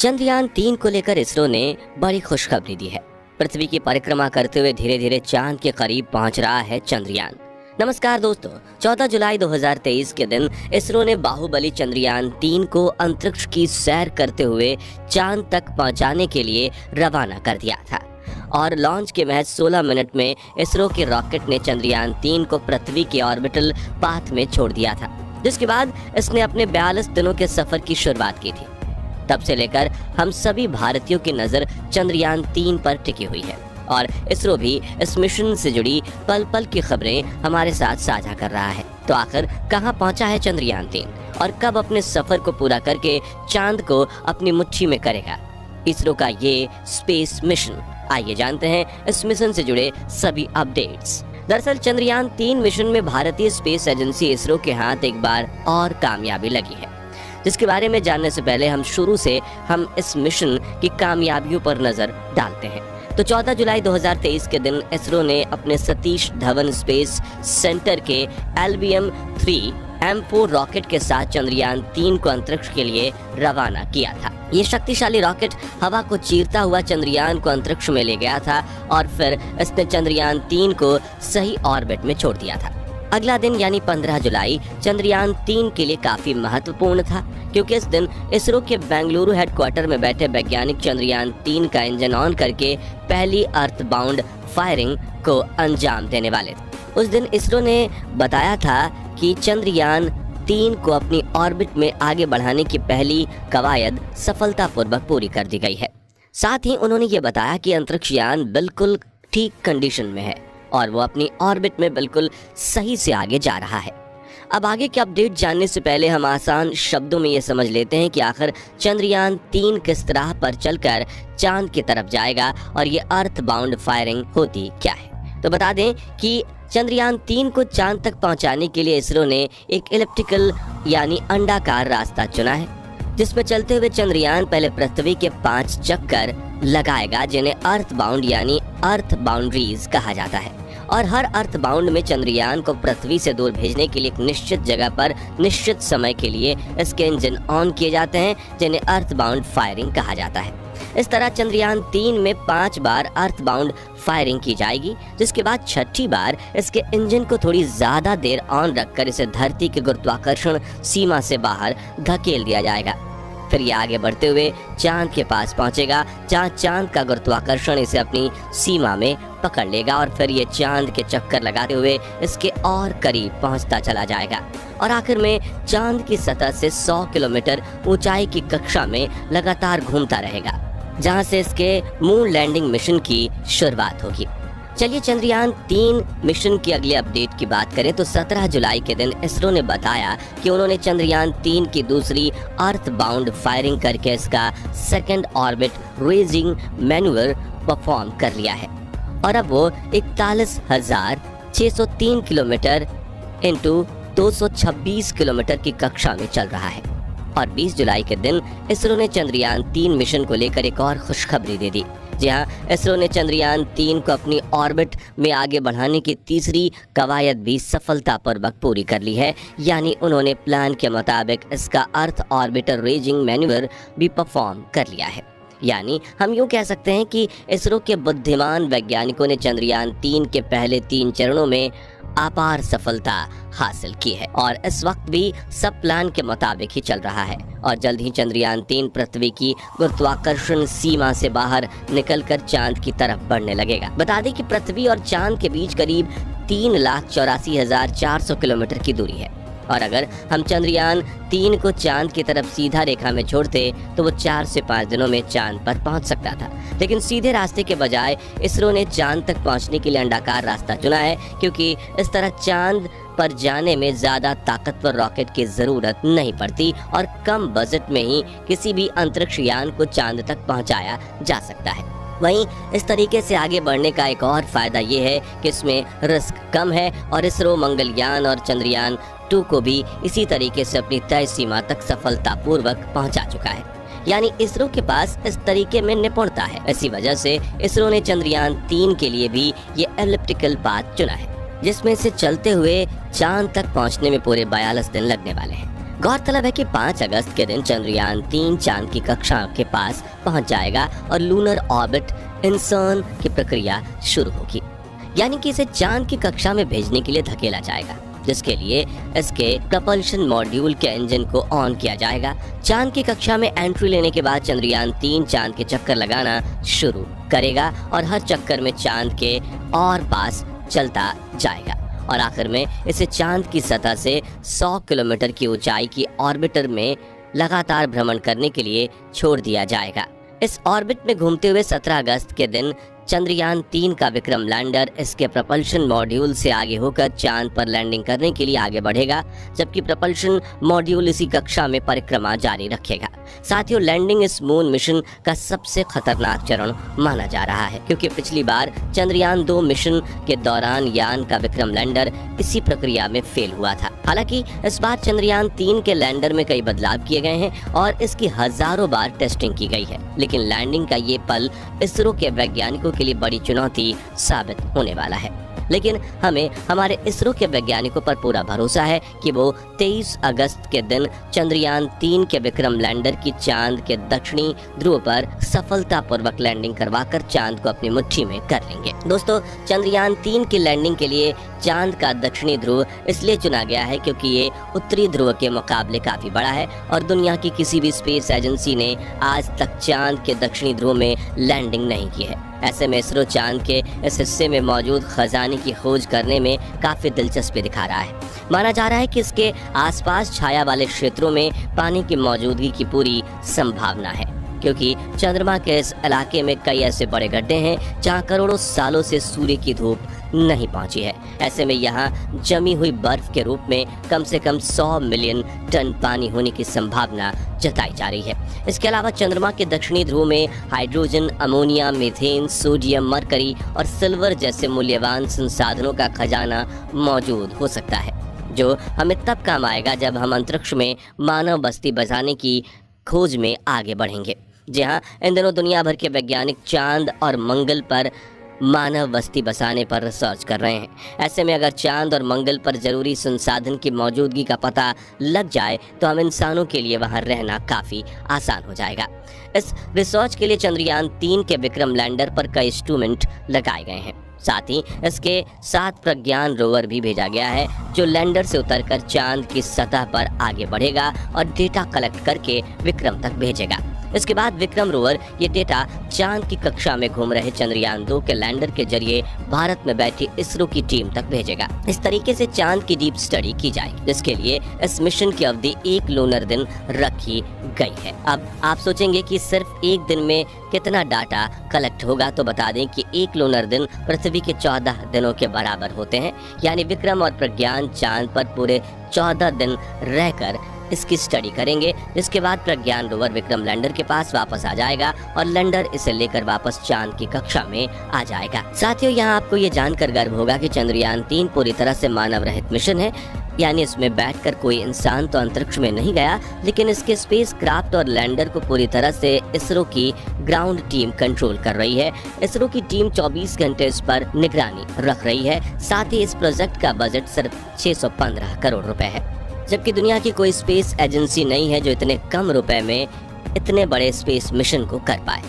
चंद्रयान-3 को लेकर इसरो ने बड़ी खुशखबरी दी है। पृथ्वी की परिक्रमा करते हुए धीरे धीरे चांद के करीब पहुंच रहा है चंद्रयान। नमस्कार दोस्तों, 14 जुलाई 2023 के दिन इसरो ने बाहुबली चंद्रयान-3 को अंतरिक्ष की सैर करते हुए चांद तक पहुंचाने के लिए रवाना कर दिया था और लॉन्च के महज 16 मिनट में इसरो के रॉकेट ने चंद्रयान-3 को पृथ्वी के ऑर्बिटल पाथ में छोड़ दिया था, जिसके बाद इसने अपने 42 दिनों के सफर की शुरुआत की थी। तब से लेकर हम सभी भारतीयों की नज़र चंद्रयान-3 पर टिकी हुई है और इसरो भी इस मिशन से जुड़ी पल पल की खबरें हमारे साथ साझा कर रहा है। तो आखिर कहां पहुंचा है चंद्रयान-3 और कब अपने सफर को पूरा करके चांद को अपनी मुट्ठी में करेगा इसरो का ये स्पेस मिशन? आइए जानते हैं इस मिशन से जुड़े सभी अपडेट्स। दरअसल चंद्रयान-3 मिशन में भारतीय स्पेस एजेंसी इसरो के हाथ एक बार और कामयाबी लगी है, जिसके बारे में जानने से पहले हम इस मिशन की कामयाबियों पर नजर डालते हैं। तो 14 जुलाई 2023 के दिन इसरो ने अपने सतीश धवन स्पेस सेंटर के LBM-3M4 रॉकेट के साथ चंद्रयान-3 को अंतरिक्ष के लिए रवाना किया था। ये शक्तिशाली रॉकेट हवा को चीरता हुआ चंद्रयान को अंतरिक्ष में ले गया था और फिर इसने चंद्रयान-3 को सही ऑर्बिट में छोड़ दिया था। अगला दिन यानी 15 जुलाई चंद्रयान-3 के लिए काफी महत्वपूर्ण था, क्योंकि इस दिन इसरो के बेंगलुरु हेडक्वार्टर में बैठे वैज्ञानिक चंद्रयान-3 का इंजन ऑन करके पहली अर्थ बाउंड फायरिंग को अंजाम देने वाले थे। उस दिन इसरो ने बताया था कि चंद्रयान-3 को अपनी ऑर्बिट में आगे बढ़ाने की पहली कवायद सफलतापूर्वक पूरी कर दी गई है। साथ ही उन्होंने ये बताया कि अंतरिक्ष यान बिल्कुल ठीक कंडीशन में है और वो अपनी ऑर्बिट में बिल्कुल सही से आगे जा रहा है। अब आगे के अपडेट जानने से पहले हम आसान शब्दों में ये समझ लेते हैं कि आखिर चंद्रयान-3 किस तरह पर चलकर चांद की तरफ जाएगा और ये अर्थ बाउंड फायरिंग होती क्या है। तो बता दें कि चंद्रयान-3 को चांद तक पहुंचाने के लिए इसरो ने एक एलिप्टिकल यानी अंडाकार रास्ता चुना है, जिसमें चलते हुए चंद्रयान पहले पृथ्वी के 5 चक्कर लगाएगा, जिन्हें अर्थ बाउंड यानी अर्थ बाउंड्रीज कहा जाता है। और हर अर्थ बाउंड में चंद्रयान को पृथ्वी से दूर भेजने के लिए एक निश्चित जगह पर निश्चित समय के लिए इसके इंजन ऑन किए जाते हैं, जिन्हें अर्थ बाउंड फायरिंग कहा जाता है। इस तरह चंद्रयान-3 में 5 बार अर्थ बाउंड फायरिंग की जाएगी, जिसके बाद 6ठी बार इसके इंजन को थोड़ी ज्यादा देर ऑन रखकर इसे धरती के गुरुत्वाकर्षण सीमा से बाहर धकेल दिया जाएगा। फिर ये आगे बढ़ते हुए चांद के पास पहुंचेगा, जहां चांद का गुरुत्वाकर्षण इसे अपनी सीमा में पकड़ लेगा और फिर ये चांद के चक्कर लगाते हुए इसके और करीब पहुंचता चला जाएगा और आखिर में चांद की सतह से 100 किलोमीटर ऊंचाई की कक्षा में लगातार घूमता रहेगा, जहां से इसके मून लैंडिंग मिशन की शुरुआत होगी। चलिए चंद्रयान-3 मिशन की अगले अपडेट की बात करें तो 17 जुलाई के दिन इसरो ने बताया कि उन्होंने चंद्रयान-3 की दूसरी अर्थ बाउंड फायरिंग करके इसका second orbit raising manoeuvre perform कर लिया है और अब वो 41,603 किलोमीटर इंटू 226 किलोमीटर की कक्षा में चल रहा है। और 20 जुलाई के दिन इसरो ने चंद्रयान-3 मिशन को लेकर एक और खुशखबरी दे दी। जी हाँ, इसरो ने चंद्रयान-3 को अपनी ऑर्बिट में आगे बढ़ाने की तीसरी कवायद भी सफलतापूर्वक पूरी कर ली है, यानी उन्होंने प्लान के मुताबिक इसका अर्थ ऑर्बिटर रेजिंग मैन्यूवर भी परफॉर्म कर लिया है। यानी हम यूँ कह सकते हैं कि इसरो के बुद्धिमान वैज्ञानिकों ने चंद्रयान-3 के पहले 3 चरणों में अपार सफलता हासिल की है और इस वक्त भी सब प्लान के मुताबिक ही चल रहा है और जल्द ही चंद्रयान-3 पृथ्वी की गुरुत्वाकर्षण सीमा से बाहर निकलकर चांद की तरफ बढ़ने लगेगा। बता दें कि पृथ्वी और चांद के बीच करीब 3,84,400 किलोमीटर की दूरी है और अगर हम चंद्रयान-3 को चांद की तरफ सीधा रेखा में छोड़ते तो वो 4 से 5 दिनों में चांद पर पहुंच सकता था, लेकिन सीधे रास्ते के बजाय इसरो ने चांद तक पहुंचने के लिए अंडाकार रास्ता चुना है, क्योंकि इस तरह चांद पर जाने में ज्यादा ताकतवर रॉकेट की जरूरत नहीं पड़ती और कम बजट में ही किसी भी अंतरिक्ष यान को चांद तक पहुंचाया जा सकता है। वहीं इस तरीके से आगे बढ़ने का एक और फायदा ये है कि इसमें रिस्क कम है और इसरो मंगलयान और चंद्रयान-2 को भी इसी तरीके से अपनी तय सीमा तक सफलतापूर्वक पहुंचा चुका है, यानी इसरो के पास इस तरीके में निपुणता है। इसी वजह से इसरो ने चंद्रयान-3 के लिए भी ये एलिप्टिकल पाथ चुना है, जिसमें से चलते हुए चांद तक पहुंचने में पूरे 42 दिन लगने वाले हैं। गौरतलब है कि 5 अगस्त के दिन चंद्रयान 3 चांद की कक्षा के पास पहुंच जाएगा और लूनर ऑर्बिट इंसर्न की प्रक्रिया शुरू होगी, यानी कि इसे चांद की कक्षा में भेजने के लिए धकेला जाएगा, जिसके लिए इसके प्रपल्शन मॉड्यूल के इंजन को ऑन किया जाएगा। चांद की कक्षा में एंट्री लेने के बाद चंद्रयान 3 चांद के चक्कर लगाना शुरू करेगा और हर चक्कर में चांद के और पास चलता जाएगा और आखिर में इसे चांद की सतह से 100 किलोमीटर की ऊंचाई की ऑर्बिटर में लगातार भ्रमण करने के लिए छोड़ दिया जाएगा। इस ऑर्बिट में घूमते हुए 17 अगस्त के दिन चंद्रयान 3 का विक्रम लैंडर इसके प्रपल्शन मॉड्यूल से आगे होकर चांद पर लैंडिंग करने के लिए आगे बढ़ेगा, जबकि प्रपल्शन मॉड्यूल इसी कक्षा में परिक्रमा जारी रखेगा। साथियों, लैंडिंग इस मून मिशन का सबसे खतरनाक चरण माना जा रहा है, क्योंकि पिछली बार चंद्रयान 2 मिशन के दौरान यान का विक्रम लैंडर इसी प्रक्रिया में फेल हुआ था। हालांकि इस बार चंद्रयान 3 के लैंडर में कई बदलाव किए गए हैं और इसकी हजारों बार टेस्टिंग की गई है, लेकिन लैंडिंग का ये पल इसरो के वैज्ञानिकों के लिए बड़ी चुनौती साबित होने वाला है। लेकिन हमें हमारे इसरो के वैज्ञानिकों पर पूरा भरोसा है कि वो 23 अगस्त के दिन चंद्रयान 3 के विक्रम लैंडर की चांद के दक्षिणी ध्रुव पर सफलतापूर्वक लैंडिंग करवाकर चांद को अपनी मुट्ठी में कर लेंगे। दोस्तों, चंद्रयान 3 की लैंडिंग के लिए चांद का दक्षिणी ध्रुव इसलिए चुना गया है क्योंकि ये उत्तरी ध्रुव के मुकाबले काफी बड़ा है और दुनिया की किसी भी स्पेस एजेंसी ने आज तक चांद के दक्षिणी ध्रुव में लैंडिंग नहीं की है। ऐसे में इसरो चांद के इस हिस्से में मौजूद खजाने की खोज करने में काफी दिलचस्पी दिखा रहा है। माना जा रहा है कि इसके आसपास छाया वाले क्षेत्रों में पानी की मौजूदगी की पूरी संभावना है, क्योंकि चंद्रमा के इस इलाके में कई ऐसे बड़े गड्ढे हैं जहां करोड़ों सालों से सूर्य की धूप नहीं पहुंची है। ऐसे में यहाँ जमी हुई बर्फ के रूप में कम से कम 100 मिलियन टन पानी होने की संभावना जताई जा रही है। इसके अलावा चंद्रमा के दक्षिणी ध्रुव में hydrogen, ammonia, methane, sodium, mercury और सिल्वर जैसे मूल्यवान संसाधनों का खजाना मौजूद हो सकता है, जो हमें तब काम आएगा जब हम अंतरिक्ष में मानव बस्ती बसाने की खोज में आगे बढ़ेंगे। जी हाँ, इन दिनों दुनिया भर के वैज्ञानिक चांद और मंगल पर मानव बस्ती बसाने पर रिसर्च कर रहे हैं। ऐसे में अगर चांद और मंगल पर जरूरी संसाधन की मौजूदगी का पता लग जाए तो हम इंसानों के लिए वहां रहना काफ़ी आसान हो जाएगा। इस रिसर्च के लिए चंद्रयान 3 के विक्रम लैंडर पर कई इंस्ट्रूमेंट लगाए गए हैं। साथ ही इसके साथ प्रज्ञान रोवर भी भेजा गया है, जो लैंडर से उतरकर चांद की सतह पर आगे बढ़ेगा और डेटा कलेक्ट करके विक्रम तक भेजेगा। इसके बाद विक्रम रोवर ये डेटा चांद की कक्षा में घूम रहे चंद्रयान 2 के लैंडर के जरिए भारत में बैठी इसरो की टीम तक भेजेगा। इस तरीके से चांद की डीप स्टडी की जाएगी, जिसके लिए इस मिशन की अवधि 1 लूनर दिन रखी गई है। अब आप सोचेंगे कि सिर्फ 1 दिन में कितना डाटा कलेक्ट होगा, तो बता दें कि 1 लूनर दिन पृथ्वी के 14 दिनों के बराबर होते हैं। यानी विक्रम और प्रज्ञान चांद पर पूरे 14 दिन रहकर इसकी स्टडी करेंगे, जिसके बाद प्रज्ञान रोवर विक्रम लैंडर के पास वापस आ जाएगा और लैंडर इसे लेकर वापस चांद की कक्षा में आ जाएगा। साथियों, यहाँ आपको ये जानकर गर्व होगा कि चंद्रयान 3 पूरी तरह से मानव रहित मिशन है, यानी इसमें बैठकर कोई इंसान तो अंतरिक्ष में नहीं गया, लेकिन इसके स्पेस क्राफ्ट और लैंडर को पूरी तरह से इसरो की ग्राउंड टीम कंट्रोल कर रही है। इसरो की टीम 24 घंटे इस पर निगरानी रख रही है। साथ ही इस प्रोजेक्ट का बजट सिर्फ 615 करोड़ रुपए है, जबकि दुनिया की कोई स्पेस एजेंसी नहीं है जो इतने कम रुपए में इतने बड़े स्पेस मिशन को कर पाए,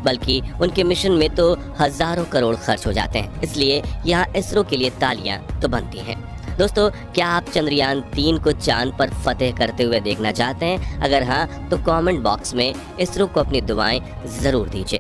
बल्कि उनके मिशन में तो हजारों करोड़ खर्च हो जाते हैं। इसलिए यहाँ इसरो के लिए तालियां तो बनती हैं। दोस्तों, क्या आप चंद्रयान 3 को चांद पर फतेह करते हुए देखना चाहते हैं? अगर हाँ, तो कमेंट बॉक्स में इसरो को अपनी दुआएं जरूर दीजिए।